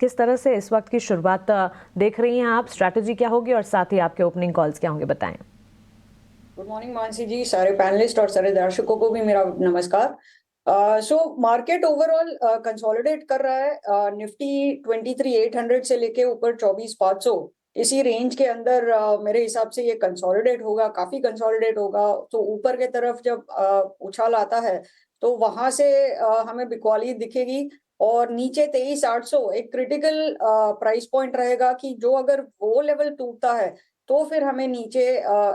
किस तरह से इस वक्त की शुरुआत देख रही हैं आप? स्ट्रैटेजी क्या होगी और साथ ही आपके ओपनिंग कॉल्स क्या होंगे, बताएं। गुड मॉर्निंग मानसी जी, सारे पैनलिस्ट और सारे दर्शकों को भी मेरा नमस्कार। सो मार्केट ओवरऑल कंसोलिडेट कर रहा है। निफ्टी 23,800 से लेके ऊपर 24,500 इसी रेंज के अंदर मेरे हिसाब से ये कंसोलिडेट होगा, काफी कंसोलिडेट होगा। तो ऊपर के तरफ जब उछाल आता है तो वहां से हमें बिकवाली दिखेगी और नीचे 23,800 एक क्रिटिकल प्राइस पॉइंट रहेगा कि जो अगर वो लेवल टूटता है तो फिर हमें नीचे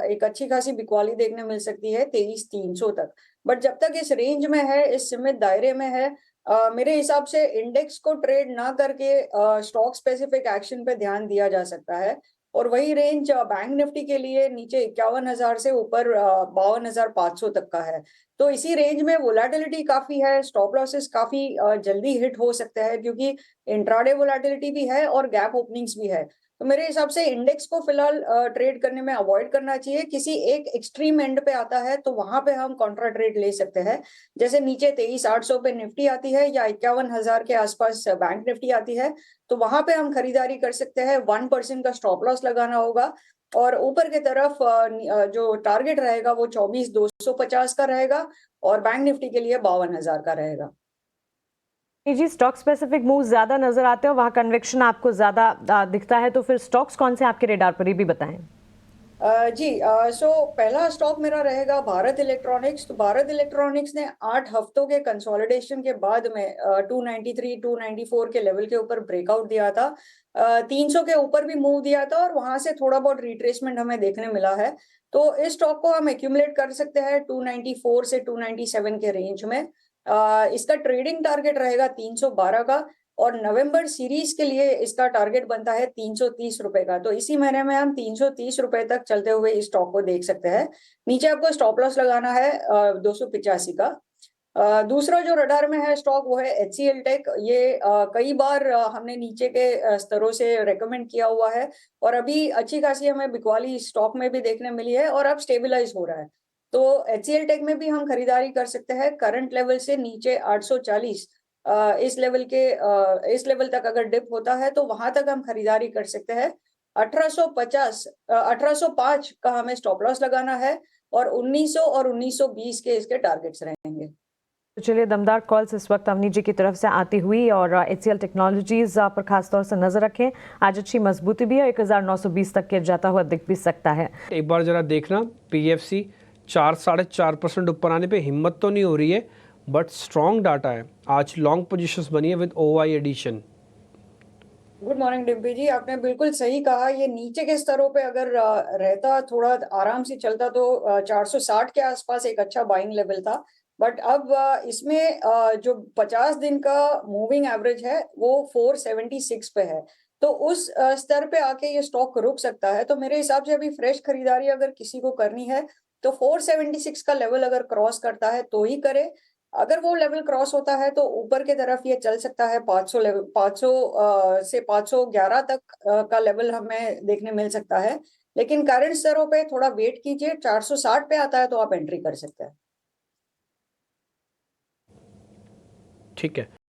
एक अच्छी खासी बिकवाली देखने मिल सकती है 23,300 तक। बट जब तक इस रेंज में है, इस सीमित दायरे में है, मेरे हिसाब से इंडेक्स को ट्रेड ना करके स्टॉक स्पेसिफिक एक्शन पे ध्यान दिया जा सकता है। और वही रेंज बैंक निफ्टी के लिए नीचे 51,000 से ऊपर 52,500 तक का है। तो इसी रेंज में वोलेटिलिटी काफी है, स्टॉप लॉसेस काफी जल्दी हिट हो सकते हैं क्योंकि इंट्राडे वोलेटिलिटी भी है और गैप ओपनिंग्स भी है। तो मेरे हिसाब से इंडेक्स को फिलहाल ट्रेड करने में अवॉइड करना चाहिए। किसी एक एक्सट्रीम एंड पे आता है तो वहां पे हम कॉन्ट्रा ट्रेड ले सकते हैं। जैसे नीचे 23,800 पे निफ्टी आती है या 51,000 के आसपास बैंक निफ्टी आती है, तो वहां पे हम खरीदारी कर सकते हैं। 1% का स्टॉप लॉस लगाना होगा और ऊपर की तरफ जो टारगेट रहेगा वो 24,250 का रहेगा और बैंक निफ्टी के लिए 52,000 का रहेगा। जी, स्टॉक स्पेसिफिक मूव ज्यादा नजर आते हैं, वहां कन्विक्शन आपको ज्यादा दिखता है, तो फिर स्टॉक्स कौन से आपके रेडार पर, ये भी बताएं। जी, सो पहला स्टॉक मेरा रहेगा भारत इलेक्ट्रॉनिक्स। तो भारत इलेक्ट्रॉनिक्स ने 8 हफ्तों के कंसोलिडेशन के बाद में 293 294 के लेवल के ऊपर ब्रेकआउट दिया था। 300 के ऊपर भी मूव दिया था और वहां से थोड़ा बहुत रिट्रेसमेंट हमें देखने मिला है। तो इस स्टॉक को हम एक्यूमुलेट कर सकते हैं 294 से 297 के रेंज में। इसका ट्रेडिंग टारगेट रहेगा 312 का और नवंबर सीरीज के लिए इसका टारगेट बनता है 330 रुपए का। तो इसी महीने में हम 330 रुपए तक चलते हुए इस स्टॉक को देख सकते हैं। नीचे आपको स्टॉप लॉस लगाना है 285 का। दूसरा जो रडार में है स्टॉक वो है HCL टेक। ये कई बार हमने नीचे के स्तरों से रेकमेंड किया हुआ है और अभी अच्छी खासी हमें बिकवाली स्टॉक में भी देखने मिली है और अब स्टेबलाइज हो रहा है। तो HCL टेक में भी हम खरीदारी कर सकते हैं करंट लेवल से नीचे 840। इस लेवल तक अगर डिप होता है तो वहां तक हम खरीदारी कर सकते हैं। 1850 1805 का हमें स्टॉप लॉस लगाना है और 1900 और 1920 के इसके टारगेट्स रहेंगे। तो चलिए, दमदार कॉल्स इस वक्त अवनी जी की तरफ से आती हुई, और HCL टेक्नोलॉजीज पर खासतौर से नजर रखें। आज अच्छी मजबूती भी है, 1920 तक के जाता हुआ दिख भी सकता है। एक बार जरा देखना, PFC 4-4.5% ऊपर आने पे हिम्मत तो नहीं हो रही है, बट स्ट्रॉन्ग डाटा है। आज लॉन्ग पोजीशंस बनी है with OI addition. Good morning Dimpy ji, आपने बिल्कुल सही कहा। ये नीचे के स्तरों पे अगर रहता, थोड़ा आराम से चलता तो 460 के आसपास एक अच्छा बाइंग लेवल था। बट अब इसमें जो 50 दिन का मूविंग एवरेज है वो 476 पे है। तो उस स्तर पे आके ये स्टॉक रुक सकता है। तो मेरे हिसाब से अभी फ्रेश खरीदारी अगर किसी को करनी है तो 476 का लेवल अगर क्रॉस करता है तो ही करे। अगर वो लेवल क्रॉस होता है तो ऊपर की तरफ ये चल सकता है 500 लेवल, 500 से 511 तक का लेवल हमें देखने मिल सकता है। लेकिन करंट स्तरों पे थोड़ा वेट कीजिए, 460 पे आता है तो आप एंट्री कर सकते हैं। ठीक है।